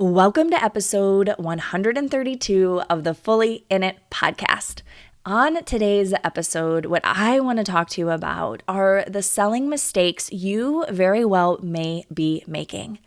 Welcome to episode 132 of the Fully In It podcast. On today's episode, what I want to talk to you about are the selling mistakes you very well may be making.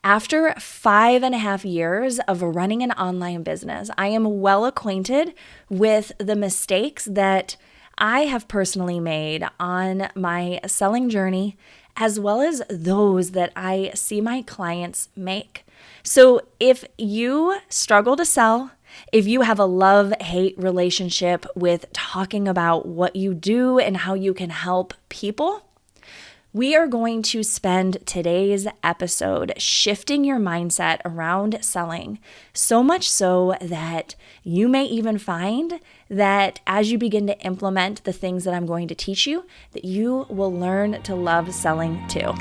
After 5.5 years of running an online business, I am well acquainted with the mistakes that I have personally made on my selling journey, as well as those that I see my clients make. So if you struggle to sell, if you have a love-hate relationship with talking about what you do and how you can help people, we are going to spend today's episode shifting your mindset around selling, so much so that you may even find that as you begin to implement the things that I'm going to teach you, that you will learn to love selling too.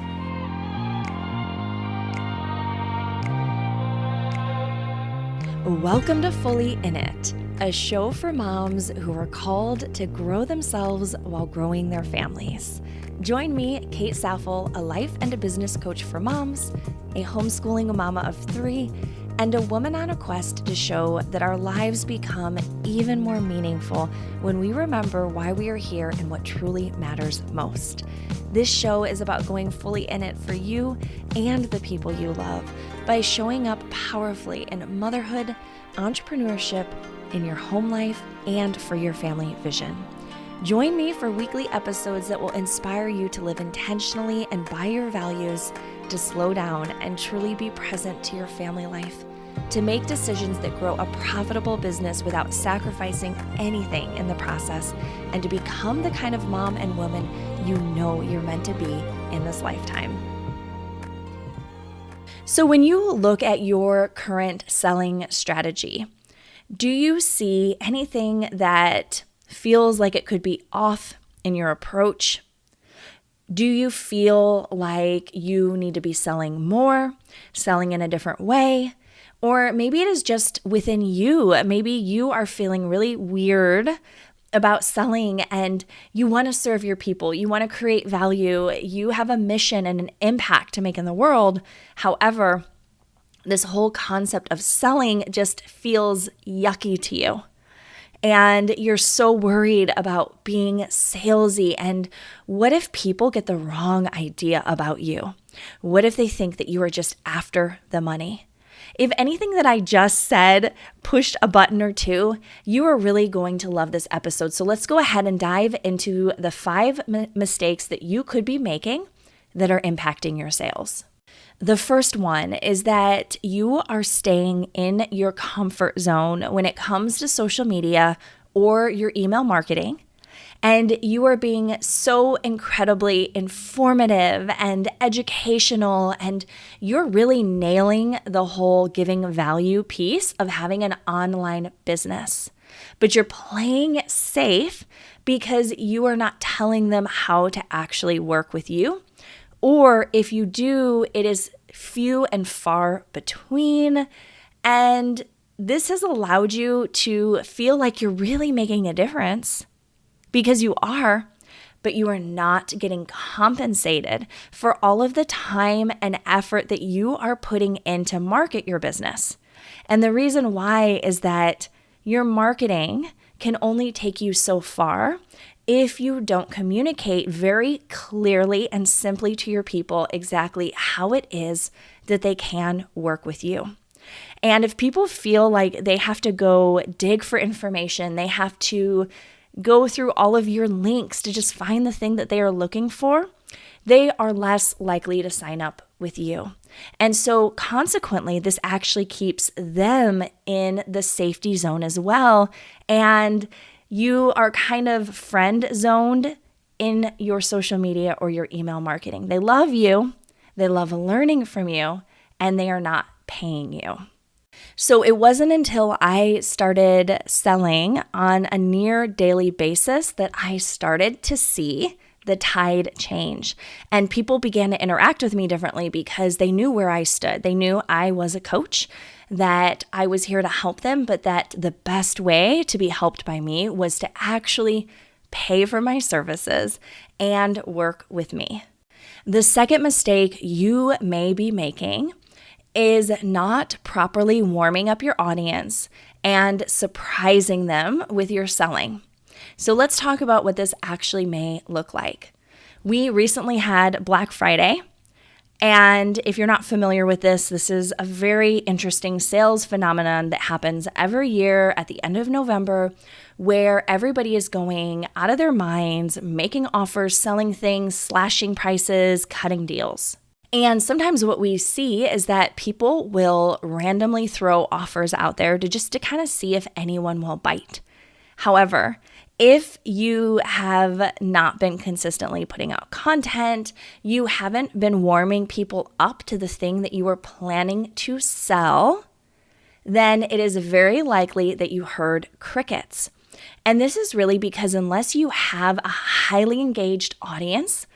Welcome to Fully In It, a show for moms who are called to grow themselves while growing their families. Join me, Kate Saffel, a life and a business coach for moms, a homeschooling mama of 3, and a woman on a quest to show that our lives become even more meaningful when we remember why we are here and what truly matters most. This show is about going fully in it for you and the people you love by showing up powerfully in motherhood, entrepreneurship, in your home life, and for your family vision. Join me for weekly episodes that will inspire you to live intentionally and by your values, to slow down and truly be present to your family life, to make decisions that grow a profitable business without sacrificing anything in the process, and to become the kind of mom and woman you know you're meant to be in this lifetime. So when you look at your current selling strategy, do you see anything that feels like it could be off in your approach? Do you feel like you need to be selling more, selling in a different way? Or maybe it is just within you. Maybe you are feeling really weird about selling and you want to serve your people. You want to create value. You have a mission and an impact to make in the world. However, this whole concept of selling just feels yucky to you. And you're so worried about being salesy. And what if people get the wrong idea about you? What if they think that you are just after the money? If anything that I just said pushed a button or two, you are really going to love this episode. So let's go ahead and dive into the 5 mistakes that you could be making that are impacting your sales. The first one is that you are staying in your comfort zone when it comes to social media or your email marketing. And you are being so incredibly informative and educational, and you're really nailing the whole giving value piece of having an online business. But you're playing safe because you are not telling them how to actually work with you. Or if you do, it is few and far between. And this has allowed you to feel like you're really making a difference. Because you are, but you are not getting compensated for all of the time and effort that you are putting in to market your business. And the reason why is that your marketing can only take you so far if you don't communicate very clearly and simply to your people exactly how it is that they can work with you. And if people feel like they have to go dig for information, they have to go through all of your links to just find the thing that they are looking for, they are less likely to sign up with you. And so consequently, this actually keeps them in the safety zone as well. And you are kind of friend zoned in your social media or your email marketing. They love you, they love learning from you, and they are not paying you. So it wasn't until I started selling on a near daily basis that I started to see the tide change. And people began to interact with me differently because they knew where I stood. They knew I was a coach, that I was here to help them, but that the best way to be helped by me was to actually pay for my services and work with me. The second mistake you may be making is not properly warming up your audience and surprising them with your selling. So let's talk about what this actually may look like. We recently had Black Friday. And if you're not familiar with this, this is a very interesting sales phenomenon that happens every year at the end of November, where everybody is going out of their minds, making offers, selling things, slashing prices, cutting deals. And sometimes what we see is that people will randomly throw offers out there to kind of see if anyone will bite. However, if you have not been consistently putting out content, you haven't been warming people up to the thing that you were planning to sell, then it is very likely that you heard crickets. And this is really because unless you have a highly engaged audience,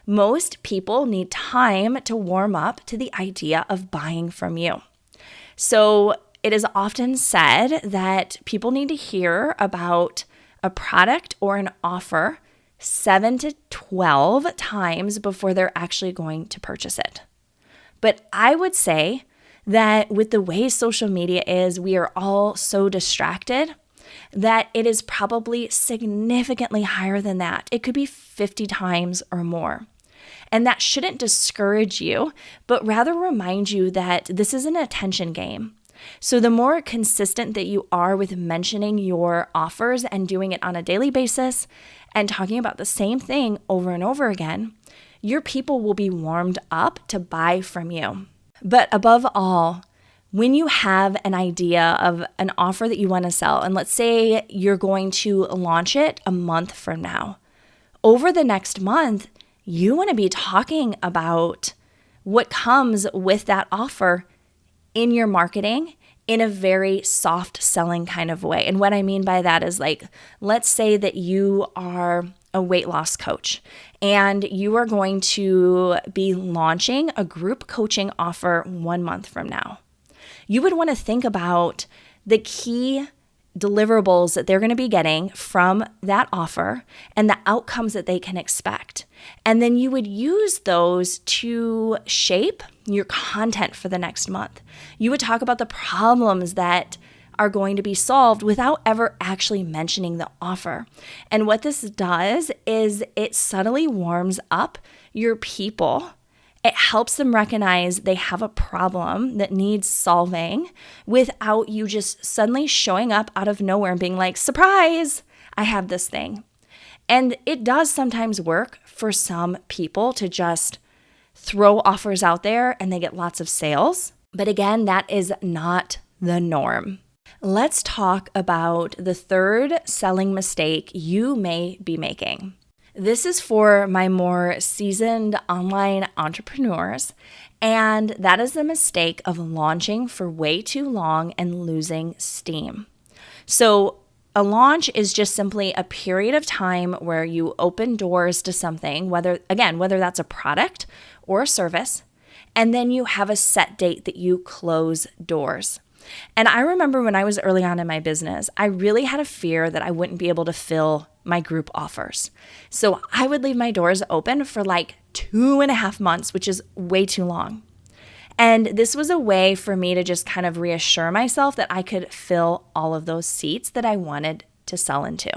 most people need time to warm up to the idea of buying from you. So it is often said that people need to hear about a product or an offer 7 to 12 times before they're actually going to purchase it. But I would say that with the way social media is, we are all so distracted that it is probably significantly higher than that. It could be 50 times or more. And that shouldn't discourage you, but rather remind you that this is an attention game. So the more consistent that you are with mentioning your offers and doing it on a daily basis and talking about the same thing over and over again, your people will be warmed up to buy from you. But above all, when you have an idea of an offer that you want to sell, and let's say you're going to launch it a month from now, over the next month, you want to be talking about what comes with that offer in your marketing in a very soft selling kind of way. And what I mean by that is, like, let's say that you are a weight loss coach and you are going to be launching a group coaching offer 1 month from now. You would want to think about the key deliverables that they're going to be getting from that offer and the outcomes that they can expect. And then you would use those to shape your content for the next month. You would talk about the problems that are going to be solved without ever actually mentioning the offer. And what this does is it subtly warms up your people. It helps them recognize they have a problem that needs solving without you just suddenly showing up out of nowhere and being like, surprise, I have this thing. And it does sometimes work for some people to just throw offers out there and they get lots of sales. But again, that is not the norm. Let's talk about the third selling mistake you may be making. This is for my more seasoned online entrepreneurs, and that is the mistake of launching for way too long and losing steam. So a launch is just simply a period of time where you open doors to something, whether that's a product or a service, and then you have a set date that you close doors. And I remember when I was early on in my business, I really had a fear that I wouldn't be able to fill my group offers. So I would leave my doors open for like 2.5 months, which is way too long. And this was a way for me to just kind of reassure myself that I could fill all of those seats that I wanted to sell into.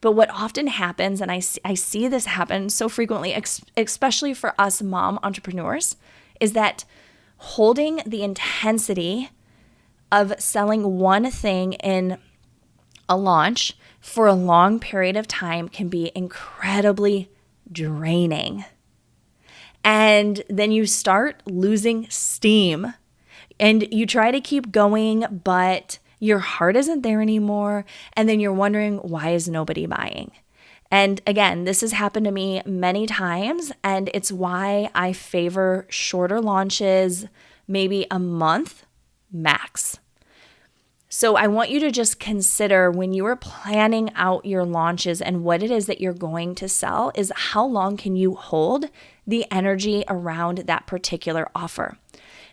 But what often happens, and I see this happen so frequently, especially for us mom entrepreneurs, is that holding the intensity of selling one thing in a launch for a long period of time can be incredibly draining. And then you start losing steam and you try to keep going, but your heart isn't there anymore. And then you're wondering, why is nobody buying? And again, this has happened to me many times, and it's why I favor shorter launches, maybe a month max. So I want you to just consider when you are planning out your launches and what it is that you're going to sell is how long can you hold the energy around that particular offer.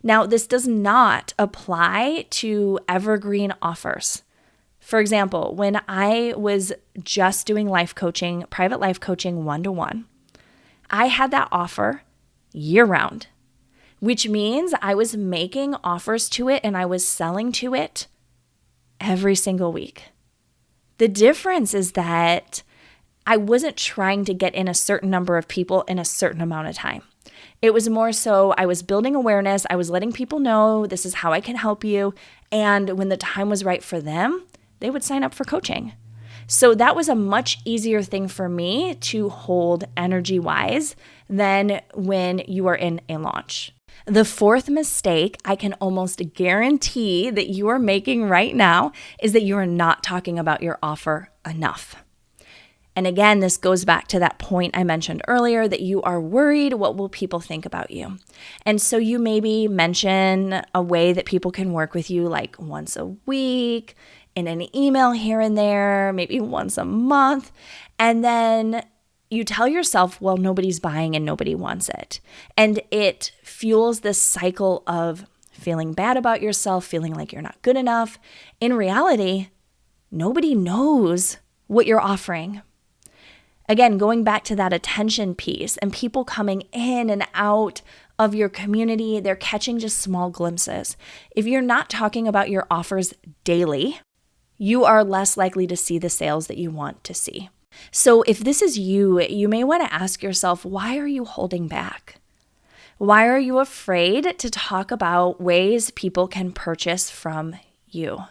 Now, this does not apply to evergreen offers. For example, when I was just doing life coaching, private life coaching 1-to-1, I had that offer year round. which means I was making offers to it and I was selling to it every single week. The difference is that I wasn't trying to get in a certain number of people in a certain amount of time. It was more so I was building awareness. I was letting people know this is how I can help you. And when the time was right for them, they would sign up for coaching. So that was a much easier thing for me to hold energy-wise than when you are in a launch. The fourth mistake I can almost guarantee that you are making right now is that you are not talking about your offer enough. And again, this goes back to that point I mentioned earlier that you are worried, what will people think about you? And so you maybe mention a way that people can work with you like once a week, in an email here and there, maybe once a month. And then you tell yourself, well, nobody's buying and nobody wants it. And it fuels this cycle of feeling bad about yourself, feeling like you're not good enough. In reality, nobody knows what you're offering. Again, going back to that attention piece and people coming in and out of your community, they're catching just small glimpses. If you're not talking about your offers daily, you are less likely to see the sales that you want to see. So if this is you, you may want to ask yourself, why are you holding back? Why are you afraid to talk about ways people can purchase from you?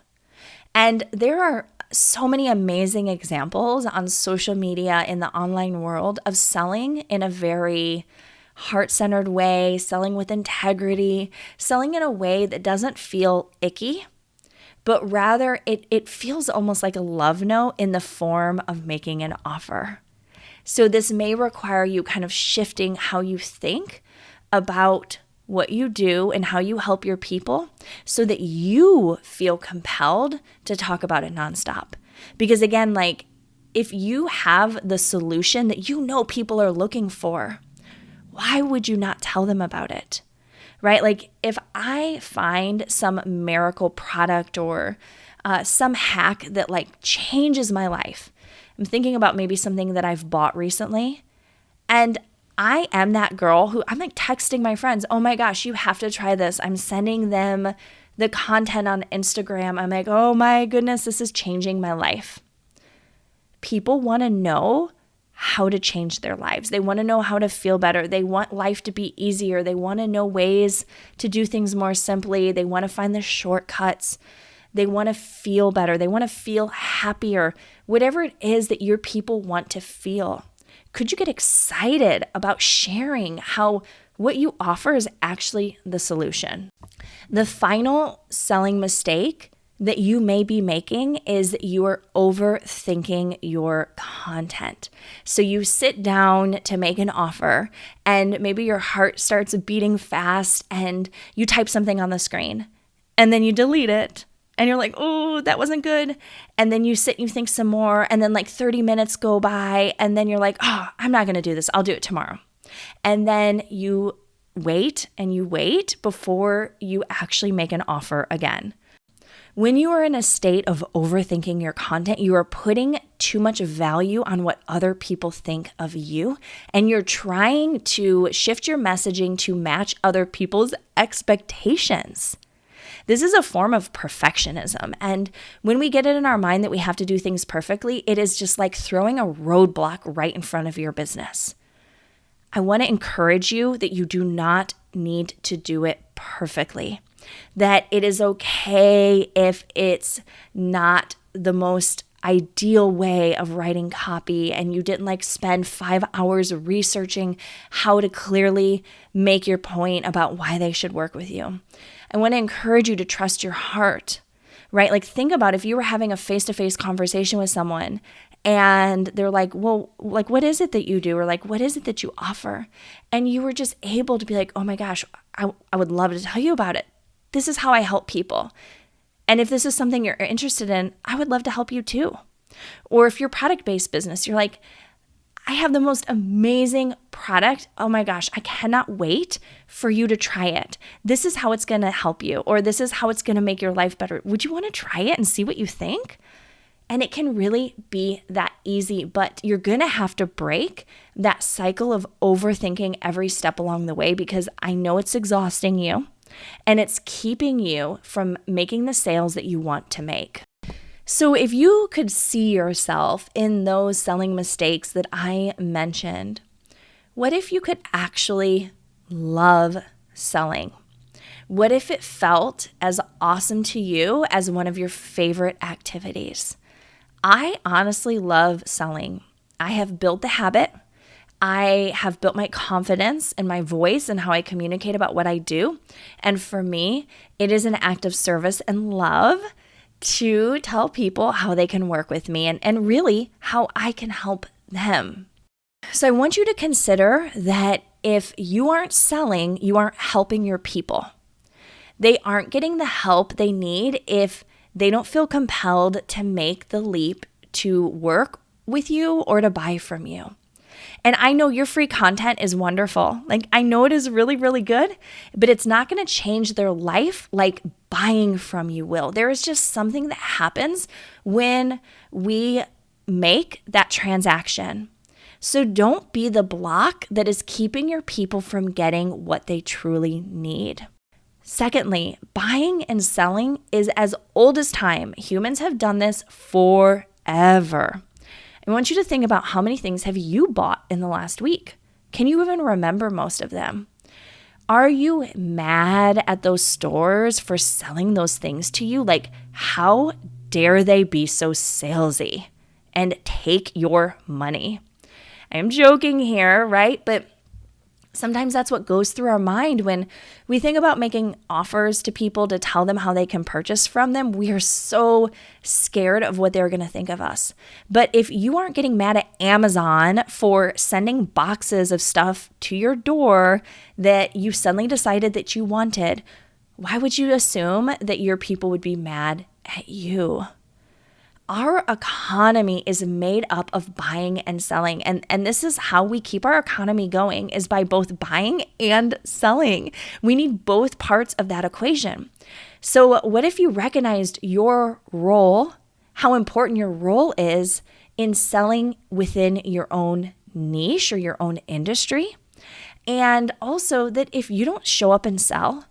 And there are so many amazing examples on social media in the online world of selling in a very heart-centered way, selling with integrity, selling in a way that doesn't feel icky, but rather it feels almost like a love note in the form of making an offer. So this may require you kind of shifting how you think about what you do and how you help your people so that you feel compelled to talk about it nonstop. Because again, like if you have the solution that you know people are looking for, why would you not tell them about it? Right? Like if I find some miracle product or some hack that like changes my life, I'm thinking about maybe something that I've bought recently, and I am that girl who I'm like texting my friends, oh my gosh, you have to try this. I'm sending them the content on Instagram. I'm like, oh my goodness, this is changing my life. People want to know how to change their lives. They want to know how to feel better. They want life to be easier. They want to know ways to do things more simply. They want to find the shortcuts. They want to feel better. They want to feel happier. Whatever it is that your people want to feel. Could you get excited about sharing how what you offer is actually the solution? The final selling mistake that you may be making is that you are overthinking your content. So you sit down to make an offer and maybe your heart starts beating fast and you type something on the screen and then you delete it. And you're like, oh, that wasn't good. And then you sit and you think some more. And then like 30 minutes go by. And then you're like, oh, I'm not going to do this. I'll do it tomorrow. And then you wait and you wait before you actually make an offer again. When you are in a state of overthinking your content, you are putting too much value on what other people think of you. And you're trying to shift your messaging to match other people's expectations. This is a form of perfectionism. And when we get it in our mind that we have to do things perfectly, it is just like throwing a roadblock right in front of your business. I want to encourage you that you do not need to do it perfectly, that it is okay if it's not the most ideal way of writing copy and you didn't like spend 5 hours researching how to clearly make your point about why they should work with you. I want to encourage you to trust your heart, right? Like think about if you were having a face-to-face conversation with someone and they're like, well, like, what is it that you do? Or like, what is it that you offer? And you were just able to be like, oh my gosh, I would love to tell you about it. This is how I help people. And if this is something you're interested in, I would love to help you too. Or if you're product-based business, you're like, I have the most amazing product. Oh my gosh, I cannot wait for you to try it. This is how it's going to help you, or this is how it's going to make your life better. Would you want to try it and see what you think? And it can really be that easy, but you're going to have to break that cycle of overthinking every step along the way, because I know it's exhausting you and it's keeping you from making the sales that you want to make. So if you could see yourself in those selling mistakes that I mentioned, what if you could actually love selling? What if it felt as awesome to you as one of your favorite activities? I honestly love selling. I have built the habit. I have built my confidence in my voice and how I communicate about what I do. And for me, it is an act of service and love to tell people how they can work with me and really how I can help them. So I want you to consider that if you aren't selling, you aren't helping your people. They aren't getting the help they need if they don't feel compelled to make the leap to work with you or to buy from you. And I know your free content is wonderful. Like, I know it is really, really good, but it's not going to change their life like buying from you will. There is just something that happens when we make that transaction. So don't be the block that is keeping your people from getting what they truly need. Secondly, buying and selling is as old as time. Humans have done this forever. I want you to think about how many things have you bought in the last week? Can you even remember most of them? Are you mad at those stores for selling those things to you? Like, how dare they be so salesy and take your money? I'm joking here, right? But sometimes that's what goes through our mind when we think about making offers to people to tell them how they can purchase from them. We are so scared of what they're going to think of us. But if you aren't getting mad at Amazon for sending boxes of stuff to your door that you suddenly decided that you wanted, why would you assume that your people would be mad at you? Our economy is made up of buying and selling. And this is how we keep our economy going, is by both buying and selling. We need both parts of that equation. So what if you recognized your role, how important your role is in selling within your own niche or your own industry? And also that if you don't show up and sell,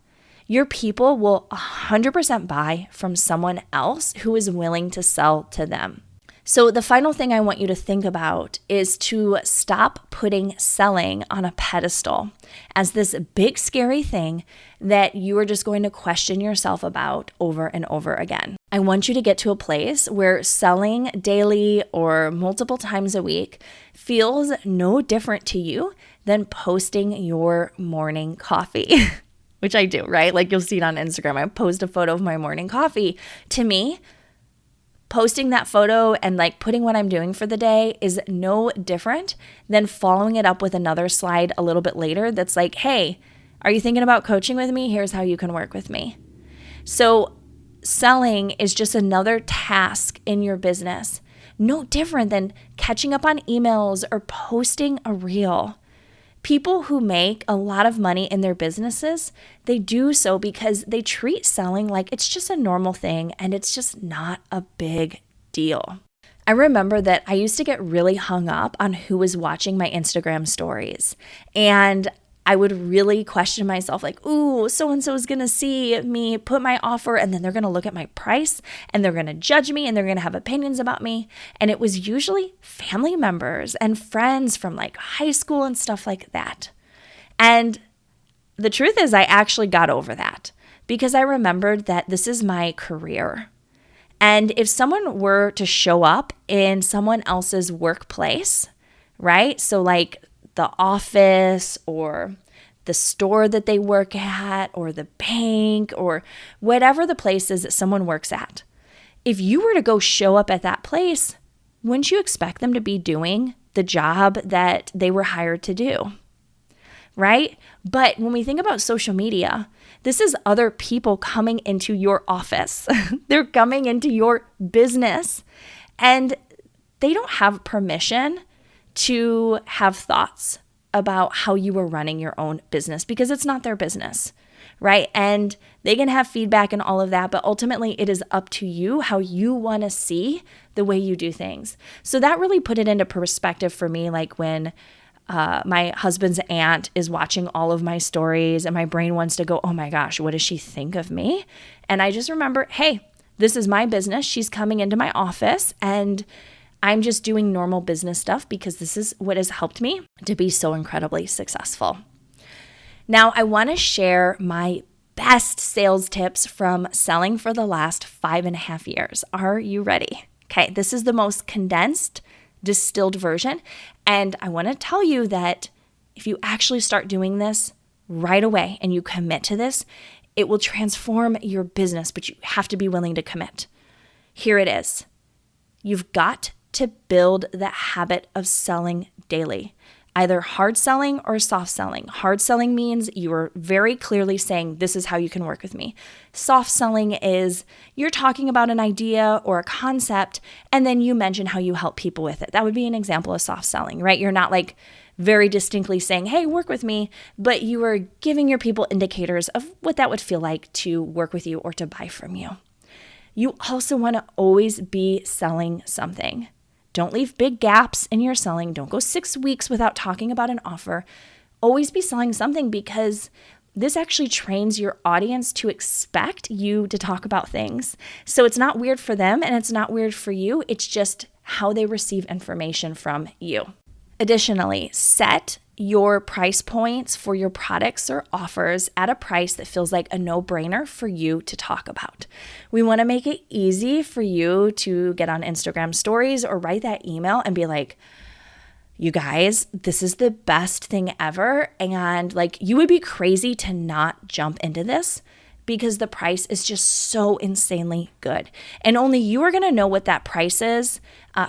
your people will 100% buy from someone else who is willing to sell to them. So the final thing I want you to think about is to stop putting selling on a pedestal as this big scary thing that you are just going to question yourself about over and over again. I want you to get to a place where selling daily or multiple times a week feels no different to you than posting your morning coffee. Which I do, right? Like, you'll see it on Instagram. I post a photo of my morning coffee. To me, posting that photo and like putting what I'm doing for the day is no different than following it up with another slide a little bit later that's like, hey, are you thinking about coaching with me? Here's how you can work with me. So selling is just another task in your business. No different than catching up on emails or posting a reel. People who make a lot of money in their businesses, they do so because they treat selling like it's just a normal thing and it's just not a big deal. I remember that I used to get really hung up on who was watching my Instagram stories. And I would really question myself like, ooh, so-and-so is going to see me put my offer and then they're going to look at my price and they're going to judge me and they're going to have opinions about me. And it was usually family members and friends from like high school and stuff like that. And the truth is I actually got over that because I remembered that this is my career. And if someone were to show up in someone else's workplace, right? So like the office or the store that they work at or the bank or whatever the place is that someone works at. If you were to go show up at that place, wouldn't you expect them to be doing the job that they were hired to do? Right? But when we think about social media, this is other people coming into your office. They're coming into your business and they don't have permission to have thoughts about how you are running your own business because it's not their business, right? And they can have feedback and all of that, but ultimately it is up to you how you want to see the way you do things. So that really put it into perspective for me, like when my husband's aunt is watching all of my stories and my brain wants to go, oh my gosh, what does she think of me? And I just remember, hey, this is my business. She's coming into my office and I'm just doing normal business stuff because this is what has helped me to be so incredibly successful. Now, I want to share my best sales tips from selling for the last 5.5 years. Are you ready? Okay, this is the most condensed, distilled version. And I want to tell you that if you actually start doing this right away and you commit to this, it will transform your business, but you have to be willing to commit. Here it is. You've got to build the habit of selling daily, either hard selling or soft selling. Hard selling means you are very clearly saying, this is how you can work with me. Soft selling is you're talking about an idea or a concept, and then you mention how you help people with it. That would be an example of soft selling, right? You're not like very distinctly saying, hey, work with me, but you are giving your people indicators of what that would feel like to work with you or to buy from you. You also want to always be selling something. Don't leave big gaps in your selling. Don't go 6 weeks without talking about an offer. Always be selling something because this actually trains your audience to expect you to talk about things. So it's not weird for them and it's not weird for you. It's just how they receive information from you. Additionally, set your price points for your products or offers at a price that feels like a no-brainer for you to talk about. We want to make it easy for you to get on Instagram stories or write that email and be like, you guys, this is the best thing ever. And like, you would be crazy to not jump into this because the price is just so insanely good. And only you are going to know what that price is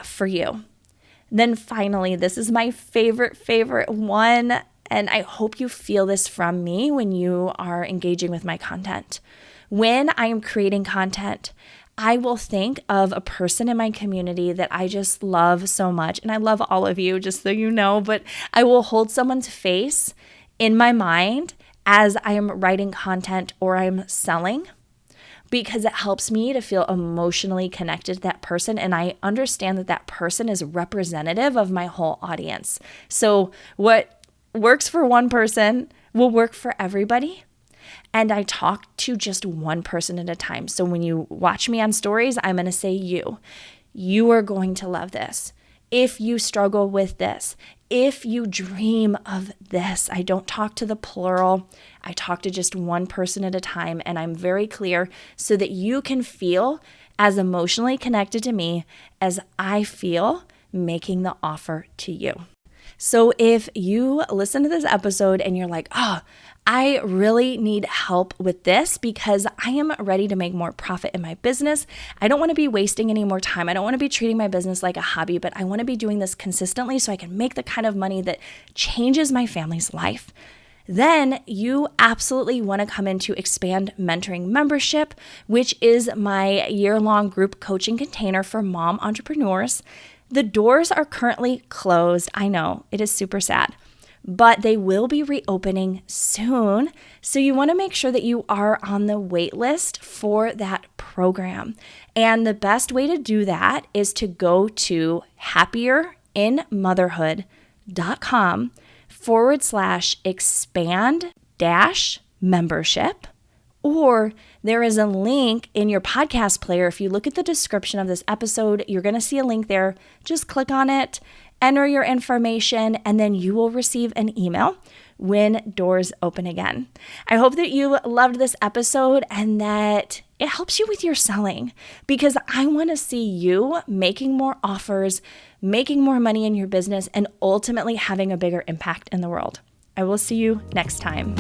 for you. Then finally, this is my favorite one, and I hope you feel this from me when you are engaging with my content. When I am creating content, I will think of a person in my community that I just love so much, and I love all of you, just so you know, but I will hold someone's face in my mind as I am writing content or I'm selling, because it helps me to feel emotionally connected to that person. And I understand that that person is representative of my whole audience. So what works for one person will work for everybody. And I talk to just one person at a time. So when you watch me on stories, I'm going to say you are going to love this. If you struggle with this, if you dream of this, I don't talk to the plural. I talk to just one person at a time, and I'm very clear so that you can feel as emotionally connected to me as I feel making the offer to you. So if you listen to this episode and you're like, oh, I really need help with this because I am ready to make more profit in my business. I don't want to be wasting any more time. I don't want to be treating my business like a hobby, but I want to be doing this consistently so I can make the kind of money that changes my family's life. Then you absolutely want to come into Expand Mentoring Membership, which is my year-long group coaching container for mom entrepreneurs. The doors are currently closed. I know, it is super sad, but they will be reopening soon. So you want to make sure that you are on the wait list for that program. And the best way to do that is to go to happierInmotherhood.com/expand-membership. Or there is a link in your podcast player. If you look at the description of this episode, you're going to see a link there. Just click on it, enter your information, and then you will receive an email when doors open again. I hope that you loved this episode and that it helps you with your selling, because I want to see you making more offers, making more money in your business, and ultimately having a bigger impact in the world. I will see you next time.